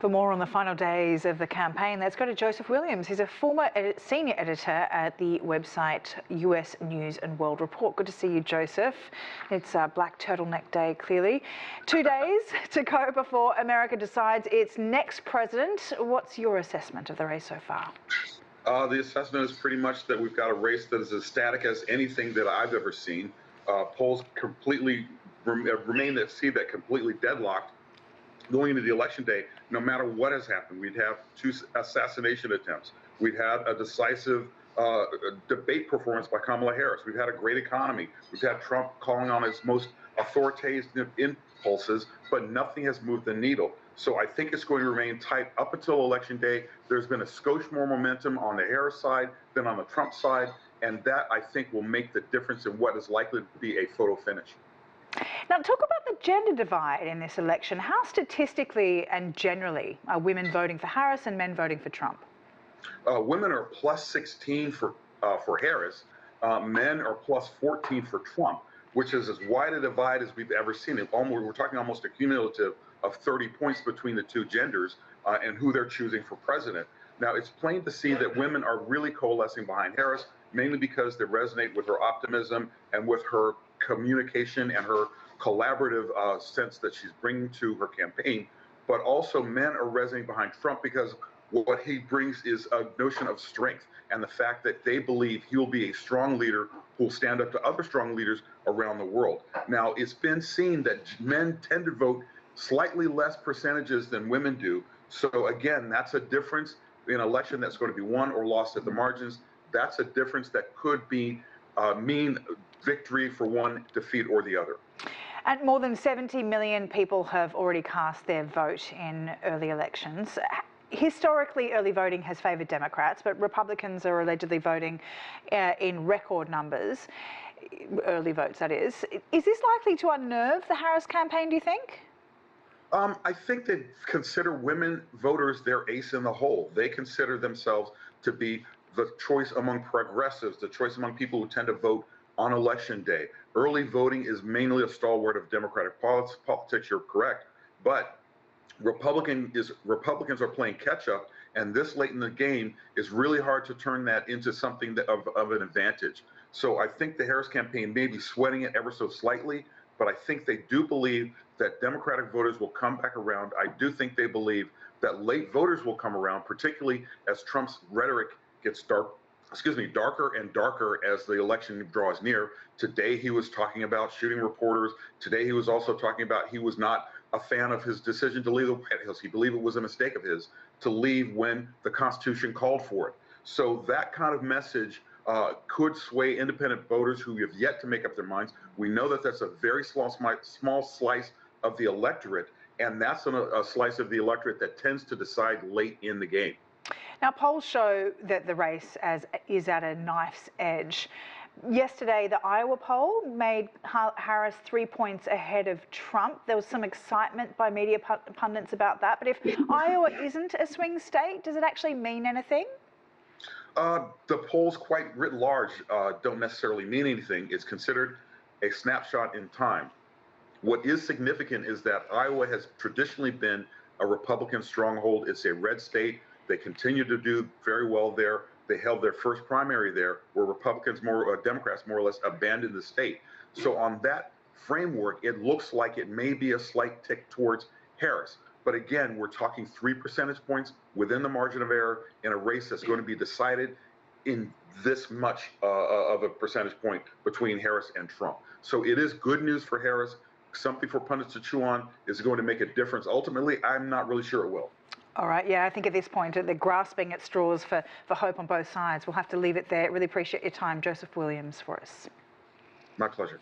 For more on the final days of the campaign, let's go to Joseph Williams. He's a former senior editor at the website U.S. News and World Report. Good to see you, Joseph. It's Black Turtleneck Day, clearly. 2 days to go before America decides its next president. What's your assessment of the race so far? The assessment is pretty much that we've got a race that is as static as anything that I've ever seen. Polls completely remain that completely deadlocked going into the election day. No matter what has happened, we'd have 2 assassination attempts. We've had a decisive debate performance by Kamala Harris. We've had a great economy. We've had Trump calling on his most authoritative impulses, but nothing has moved the needle. So I think it's going to remain tight up until election day. There's been a skosh more momentum on the Harris side than on the Trump side, and that, I think, will make the difference in what is likely to be a photo finish. Now, talk about the gender divide in this election. How statistically and generally are women voting for Harris and men voting for Trump? Women are plus 16 for Harris. Men are plus 14 for Trump, which is as wide a divide as we've ever seen. We're talking almost a cumulative of 30 points between the 2 genders and who they're choosing for president. Now, it's plain to see that women are really coalescing behind Harris, mainly because they resonate with her optimism and with her communication and her collaborative sense that she's bringing to her campaign. But also men are resonating behind Trump because what he brings is a notion of strength and the fact that they believe he will be a strong leader who will stand up to other strong leaders around the world. Now, it's been seen that men tend to vote slightly less percentages than women do. So again, that's a difference in an election that's going to be won or lost at the margins. That's a difference that could be mean victory for one, defeat or the other. And more than 70 million people have already cast their vote in early elections. Historically, early voting has favoured Democrats, but Republicans are allegedly voting in record numbers, early votes that is. Is this likely to unnerve the Harris campaign, do you think? I think they consider women voters their ace in the hole. They consider themselves to be the choice among progressives, the choice among people who tend to vote on election day. Early voting is mainly a stalwart of Democratic politics, you're correct, but Republicans are playing catch up, and this late in the game is really hard to turn that into something of an advantage. So I think the Harris campaign may be sweating it ever so slightly, but I think they do believe that Democratic voters will come back around. I do think they believe that late voters will come around, particularly as Trump's rhetoric gets darker and darker as the election draws near. Today he was talking about shooting reporters. Today he was also talking about he was not a fan of his decision to leave the White House. He believed it was a mistake of his to leave when the Constitution called for it. So that kind of message could sway independent voters who have yet to make up their minds. We know that that's a very small slice of the electorate, and that's a slice of the electorate that tends to decide late in the game. Now, polls show that the race is at a knife's edge. Yesterday, the Iowa poll made Harris 3 points ahead of Trump. There was some excitement by media pundits about that. But if Iowa isn't a swing state, does it actually mean anything? The polls quite writ large don't necessarily mean anything. It's considered a snapshot in time. What is significant is that Iowa has traditionally been a Republican stronghold. It's a red state. They continue to do very well there. They held their first primary there, where Democrats more or less abandoned the state. So on that framework, it looks like it may be a slight tick towards Harris. But again, we're talking 3 percentage points within the margin of error in a race that's going to be decided in this much of a percentage point between Harris and Trump. So it is good news for Harris, something for pundits to chew on. Is it going to make a difference? Ultimately, I'm not really sure it will. All right, yeah, I think at this point they're grasping at straws for hope on both sides. We'll have to leave it there. Really appreciate your time, Joseph Williams, for us. My pleasure.